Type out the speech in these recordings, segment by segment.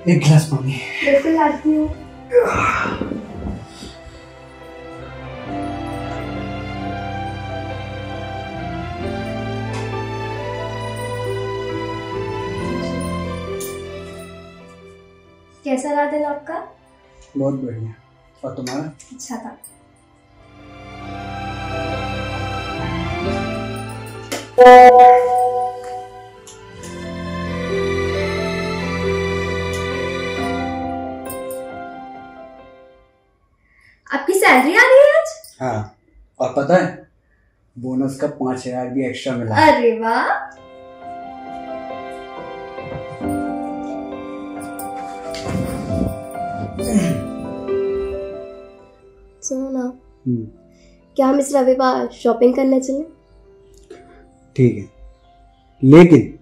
एक गिलास पानी। बिल्कुल लाती हूँ। कैसा रहा दिन आपका? बहुत बढ़िया। और तुम्हारा? अच्छा था। आपकी सैलरी आ रही है आज? हाँ, और पता है बोनस का 5,000 भी एक्स्ट्रा मिला। अरे वाह। सुनो ना, क्या हम इस रविवार शॉपिंग करने चलें? ठीक है, लेकिन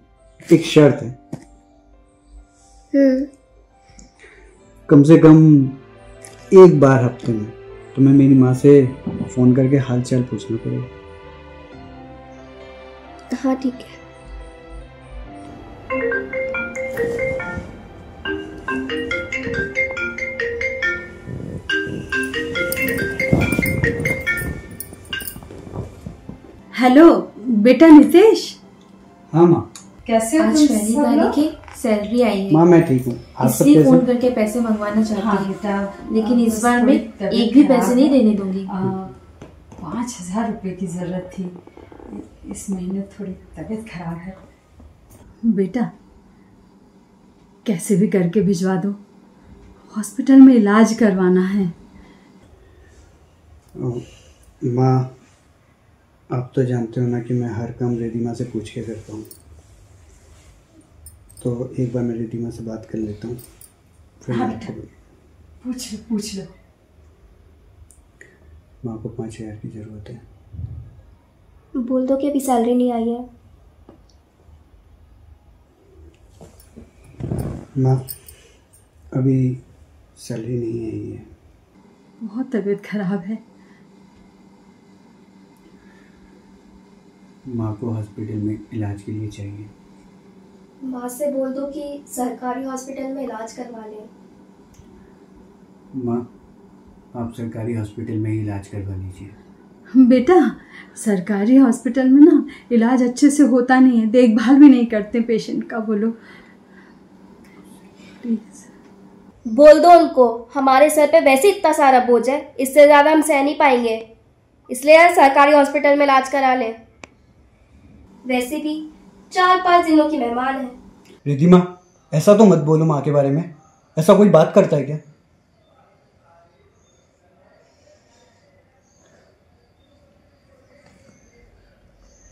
एक शर्त है। कम से कम एक बार हफ्ते में तुम्हें मेरी माँ से फोन करके हाल चाल पूछना पड़ेगा। हाँ ठीक है। हेलो बेटा नितेश। हाँ माँ, कैसे हो? आज तुम पहली सब तारीख लोग? की सैलरी आई है। माँ मैं ठीक हूँ। आप सब इसलिए फोन कैसे? करके पैसे मंगवाना चाहती हूँ। बेटा, लेकिन इस बार मैं एक भी पैसे नहीं देने दूंगी। 5,000 रुपए की जरूरत थी। इस महीने थोड़ी तबीयत खराब है। बेटा कैसे भी करके भिजवा दो, हॉस्पिटल में इलाज करवाना है। माँ आप तो जानते हो ना कि मैं हर काम रिद्धिमा से पूछ के करता हूँ, तो एक बार मैं रिद्धिमा से बात कर लेता हूँ। हाँ बेटा, पूछ लो। माँ को 5,000 की जरूरत है। बोल दो कि अभी सैलरी नहीं आई है। माँ अभी सैलरी नहीं आई है। बहुत तबीयत खराब है। माँ को हॉस्पिटल में इलाज के लिए चाहिए। माँ से बोल दो कि सरकारी हॉस्पिटल में इलाज करवा लें। माँ आप सरकारी हॉस्पिटल में ही इलाज करवा लीजिए। बेटा सरकारी हॉस्पिटल में ना इलाज अच्छे से होता नहीं है, देखभाल भी नहीं करते पेशेंट का। बोलो प्लीज। बोल दो उनको हमारे सर पे वैसे इतना सारा बोझ है, इससे ज्यादा हम सह नहीं पाएंगे, इसलिए सरकारी हॉस्पिटल में इलाज करा लें। वैसे भी 4-5 दिनों की मेहमान है। रिद्धिमा ऐसा तो मत बोलो माँ के बारे में। ऐसा कोई बात करता है क्या?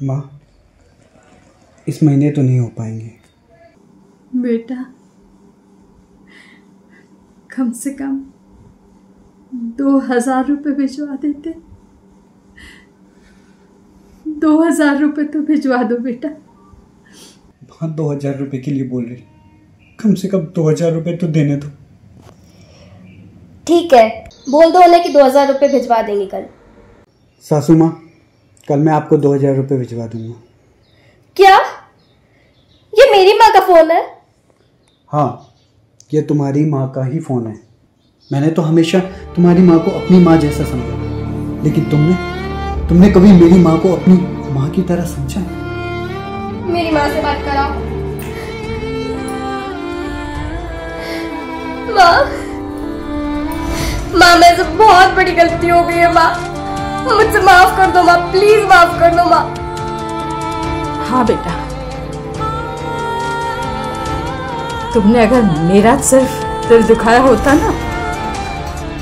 माँ इस महीने तो नहीं हो पाएंगे। बेटा कम से कम 2,000 रुपये भिजवा देते। 2,000 रुपये तो भिजवा दो बेटा। हाँ 2,000 रुपये के लिए बोल रही, कम से कम 2,000 रुपये तो देने दो। ठीक है, बोल दो उन्हें कि 2000 रुपये भिजवा देंगे कल। सासू माँ, कल मैं आपको 2000 रुपये भिजवा दूंगा। क्या? ये मेरी माँ का फोन है? हाँ, ये तुम्हारी माँ का ही फोन है। मैंने तो हमेशा तुम्हारी माँ को अपनी माँ जैसा समझा, लेकिन तुमने कभी मेरी माँ को अपनी माँ की तरह समझा? मेरी माँ से बात कराओ। माँ मेरे से बहुत बड़ी गलती हो गई है माँ, मुझसे माफ कर दो माँ, प्लीज माफ कर दो माँ। हाँ बेटा, तुमने अगर मेरा सिर्फ दिल दुखाया होता ना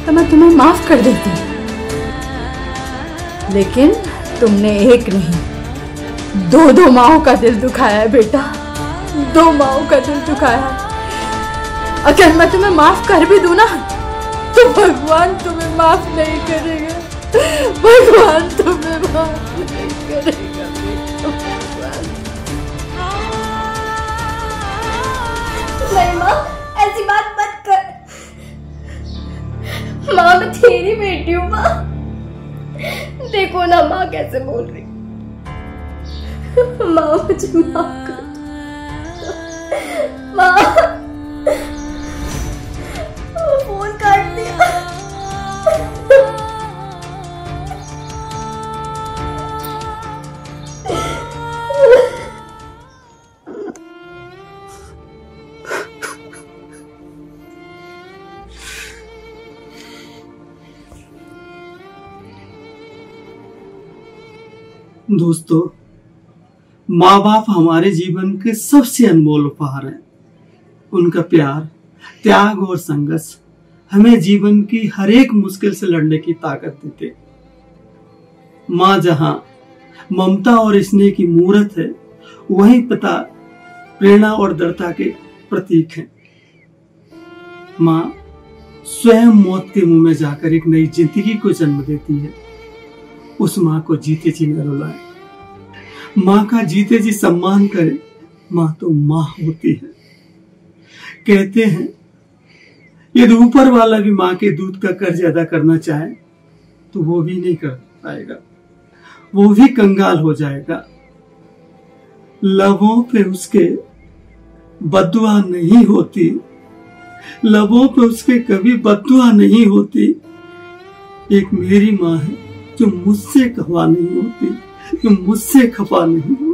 तो मैं तुम्हें माफ कर देती, लेकिन तुमने एक नहीं दो माओं का दिल दुखाया है बेटा, 2 माओं का दिल दुखाया है। अगर मैं तुम्हें माफ कर भी दूं ना तो भगवान तुम्हें माफ नहीं करेगा, भगवान तुम्हें माफ नहीं करेगा। नहीं माँ, ऐसी बात मत कर। माँ मैं तेरी बेटी हूँ माँ, देखो ना माँ कैसे बोल रही। माँ मुझे माफ कर माँ। फोन काट दिया। दोस्तों, माँ बाप हमारे जीवन के सबसे अनमोल उपहार हैं। उनका प्यार, त्याग और संघर्ष हमें जीवन की हर एक मुश्किल से लड़ने की ताकत देते। माँ जहाँ ममता और स्नेह की मूर्त है, वहीं पिता प्रेरणा और दृढ़ता के प्रतीक हैं। माँ स्वयं मौत के मुंह में जाकर एक नई जिंदगी को जन्म देती है। उस माँ को जीते जी न रुलाए, माँ का जीते जी सम्मान करे। माँ तो माँ होती है। कहते हैं यदि ऊपर वाला भी माँ के दूध का कर्ज अदा करना चाहे तो वो भी नहीं कर पाएगा, वो भी कंगाल हो जाएगा। लबों पे उसके बद्दुआ नहीं होती, लबों पे उसके कभी बद्दुआ नहीं होती। एक मेरी माँ है जो मुझसे खफा नहीं होती, जो मुझसे खफा नहीं होती।